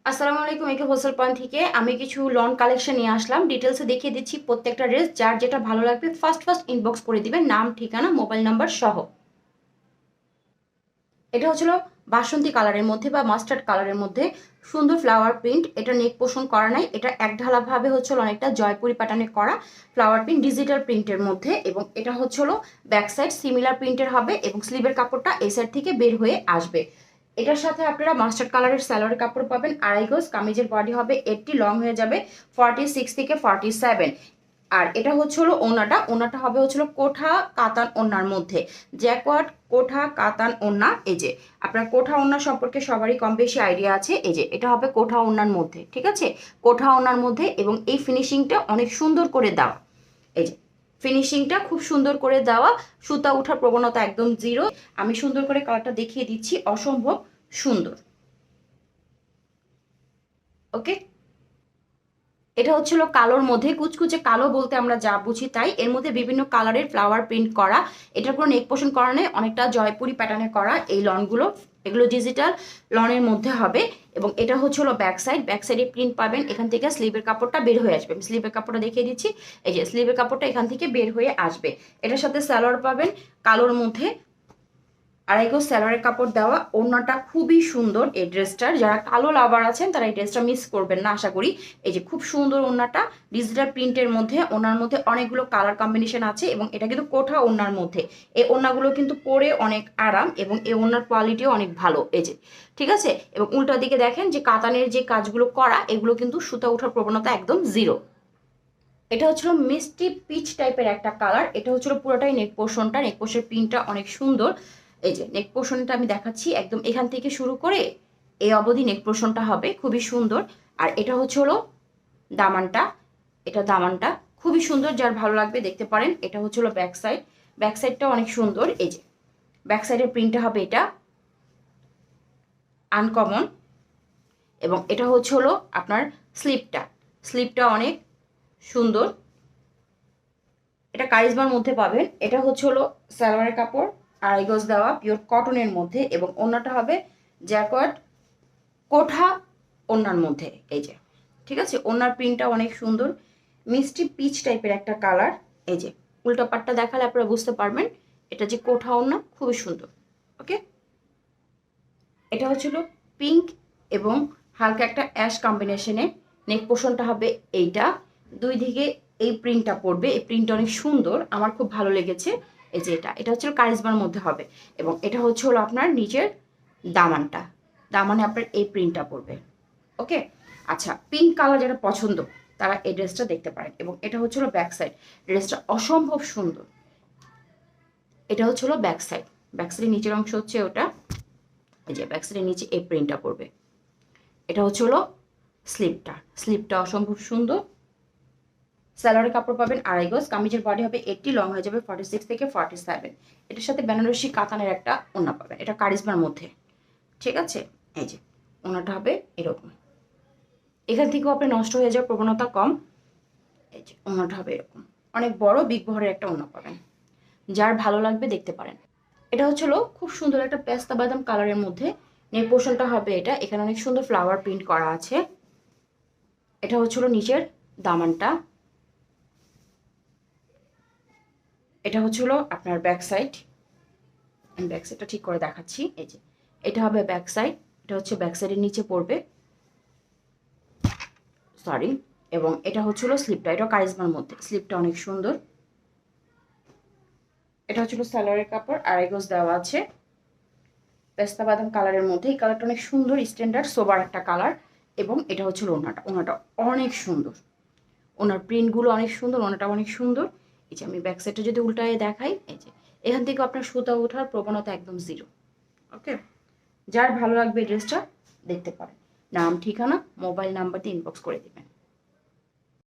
আসসালামু আলাইকুম। একে হোলসেল পয়েন্ট থেকে আমি কিছু লন কালেকশন নিয়ে আসলাম। ডিটেলসে দেখিয়ে দিচ্ছি প্রত্যেকটা ড্রেস। যার যেটা ভালো লাগবে ফার্স্ট ইনবক্স করে দিবেন, নাম, ঠিকানা, মোবাইল নাম্বার সহ। এটা হচ্ছিল বাসন্তী কালারের মধ্যে বা মাস্টার্ড কালারের মধ্যে সুন্দর ফ্লাওয়ার প্রিন্ট। এটা নেক পোষণ করা নাই, এটা একঢালা ভাবে হচ্ছিল অনেকটা জয়পুরি প্যাটার্নে করা ফ্লাওয়ার প্রিন্ট ডিজিটাল প্রিন্টের মধ্যে। এবং এটা হচ্ছিল ব্যাক সাইড সিমিলার প্রিন্টের হবে এবং স্লিভের কাপড়টা এই সাইড থেকে বের হয়ে আসবে। এটার সাথে আপনারা মাস্টার্ড কালারের সালোয়ারের কাপড় পাবেন আড়াই গজ। কামিজের বডি হবে 80, লং হয়ে যাবে 46 থেকে 47। আর এটা হচ্ছে হলো ওনাটা হবে হচ্ছে হলো কোঠা কাতান ওনার মধ্যে, জ্যাকওয়ার্ড কোঠা কাতান ওনা। এই যে আপনার কোঠা ওনা সম্পর্কে সবারই কম বেশি আইডিয়া আছে। এই যে এটা হবে কোঠা ওনার মধ্যে, ঠিক আছে, কোঠা ওনার মধ্যে। এবং এই ফিনিশিংটা অনেক সুন্দর করে দেওয়া। এই যে ফিনিশিংটা খুব সুন্দর করে দেওয়া, সুতা ওঠার প্রবণতা একদম জিরো। আমি সুন্দর করে কালারটা দেখিয়ে দিচ্ছি, অসম্ভব সুন্দর। ওকে, এটা হচ্ছিল কালোর মধ্যে, কুচকুচে কালো বলতে আমরা যা বুঝি তাই। এর মধ্যে বিভিন্ন কালারের ফ্লাওয়ার প্রিন্ট করা, এটার কোনো নেক পোষণ করা নেই, অনেকটা জয়পুরি প্যাটার্নে করা এই লনগুলো। এগুলো ডিজিটাল লনের মধ্যে হবে। এবং এটা হচ্ছিল ব্যাক সাইড, ব্যাক সাইডে প্রিন্ট পাবেন। এখান থেকে স্লিভের কাপড়টা বের হয়ে আসবে। আমি স্লিভের কাপড়টা দেখিয়ে দিচ্ছি। এই যে স্লিভের কাপড়টা এখান থেকে বের হয়ে আসবে। এটার সাথে সালোয়ার পাবেন কালোর মধ্যে, আড়াই গজ সালোয়ারের কাপড় দেওয়া। ওড়নাটা খুবই সুন্দর এই ড্রেসটার। যারা কালো লাভার আছেন তারা এই ড্রেসটা মিস করবেন না আশা করি। এই যে খুব সুন্দর ওড়নাটা ডিজিটাল প্রিন্টের মধ্যে, ওনার মধ্যে অনেকগুলো কালার কম্বিনেশন আছে এবং এটা কিন্তু কোঠা ওড়নার মধ্যে। এই ওড়নাগুলো কিন্তু পরে অনেক আরাম এবং এই ওড়নার কোয়ালিটিও অনেক ভালো। এই যে ঠিক আছে। এবং উল্টা দিকে দেখেন যে কাতানের যে কাজগুলো করা, এগুলো কিন্তু সুতা ওঠার প্রবণতা একদম জিরো। এটা হচ্ছিল মিষ্টি পিচ টাইপের একটা কালার। এটা হচ্ছিল পুরোটাই নেক পোর্শনটা, নেক পোর্শনের প্রিন্টটা অনেক সুন্দর। এই যে নেক পোর্শনটা আমি দেখাচ্ছি, একদম এখান থেকে শুরু করে এই অবধি নেক পোর্শনটা হবে খুবই সুন্দর। আর এটা হচ্ছে হলো দামানটা, এটা দামানটা খুবই সুন্দর। যার ভালো লাগবে দেখতে পারেন। এটা হচ্ছে হলো ব্যাক সাইড, ব্যাক সাইডটা অনেক সুন্দর। এই যে ব্যাক সাইডের প্রিন্টটা হবে এটা আনকমন। এবং এটা হচ্ছে হলো আপনার স্লিপটা, স্লিপটা অনেক সুন্দর। এটা কারিজমার মধ্যে পাবেন। এটা হচ্ছে হলো সালোয়ারের কাপড় আড়াই গজ দেওয়া পিওর কটনের মধ্যে এবং ওড়নাটা হবে জ্যাকওয়ার্ড কোঠা ওড়নার মধ্যে। এই যে ঠিক আছে, ওড়নার প্রিন্টটা অনেক সুন্দর, মিষ্টি পিচ টাইপের একটা কালার। এই যে উল্টা পাটটা দেখালে আপনারা বুঝতে পারবেন এটা যে কোঠা ওড়না, খুবই সুন্দর। ওকে, এটা হচ্ছিল পিঙ্ক এবং হালকা একটা অ্যাশ কম্বিনেশনে। নেক পোর্শনটা হবে এইটা, দুই দিকে এই প্রিন্টটা পড়বে। এই প্রিন্টটা অনেক সুন্দর, আমার খুব ভালো লেগেছে। এই যে এটা হচ্ছে কারিজমার মধ্যে হবে এবং এটা হচ্ছে হলো আপনার নিচের দামানটা, দামানে আপনার এই প্রিন্টটা পড়বে। ওকে, আচ্ছা, পিঙ্ক কালার যারা পছন্দ তারা এই ড্রেসটা দেখতে পারেন। এবং এটা হচ্ছে হলো ব্যাক সাইড, ড্রেসটা অসম্ভব সুন্দর। এটা হচ্ছে হলো ব্যাক সাইড, ব্যাক সাইডের নিচের অংশ হচ্ছে ওটা। এই যে ব্যাক সাইডের নিচে এই প্রিন্টটা পড়বে। এটা হচ্ছে হলো স্লিপটা, স্লিপটা অসম্ভব সুন্দর। সালোয়ারের কাপড় পাবেন আড়াই গজ। কামিজের বডি হবে 80, লং হয়ে যাবে 46 থেকে 47। এটার সাথে বেনারসি কাতানের একটা ওড়না পাবেন, এটা কারিজমার মধ্যে, ঠিক আছে। এই যে ওড়নাটা হবে এরকম, এখান থেকেও আপনি নষ্ট হয়ে যাওয়ার প্রবণতা কম। এই যে ওড়নাটা হবে এরকম, অনেক বড় বিগ বহরের একটা ওড়না পাবেন। যার ভালো লাগবে দেখতে পারেন। এটা হচ্ছিল খুব সুন্দর একটা পেস্তা বাদাম কালারের মধ্যে। নেক পোর্শনটা হবে এটা, এখানে অনেক সুন্দর ফ্লাওয়ার প্রিন্ট করা আছে। এটা হচ্ছিল নিচের দামানটা। এটা হচ্ছিল আপনার ব্যাক সাইড, আমি ব্যাক সাইডটা ঠিক করে দেখাচ্ছি। এই যে এটা হবে ব্যাক সাইড, এটা হচ্ছে ব্যাক সাইডের নিচে পড়বে, সরি। এবং এটা হচ্ছিল স্লিপটা, এটা কারিজমার মধ্যে, স্লিপটা অনেক সুন্দর। এটা হচ্ছিল সালোয়ারের কাপড় আড়াই গজ দেওয়া আছে পেস্তা বাদাম কালারের মধ্যে। এই কালারটা অনেক সুন্দর, স্ট্যান্ডার্ড সোবার একটা কালার। এবং এটা হচ্ছিল ওড়নাটা, ওড়নাটা অনেক সুন্দর, ওনার প্রিন্টগুলো অনেক সুন্দর, ওনাটা অনেক সুন্দর। এই যে আমি ব্যাক সাইডটা যদি উল্টায় দেখাই, এই যে এখান থেকে আপনার সুতা ওঠার প্রবণতা একদম জিরো। ওকে, যার ভালো লাগবে ড্রেসটা দেখতে পারেন, নাম, ঠিকানা, মোবাইল নাম্বার দিয়ে ইনবক্স করে দেবেন।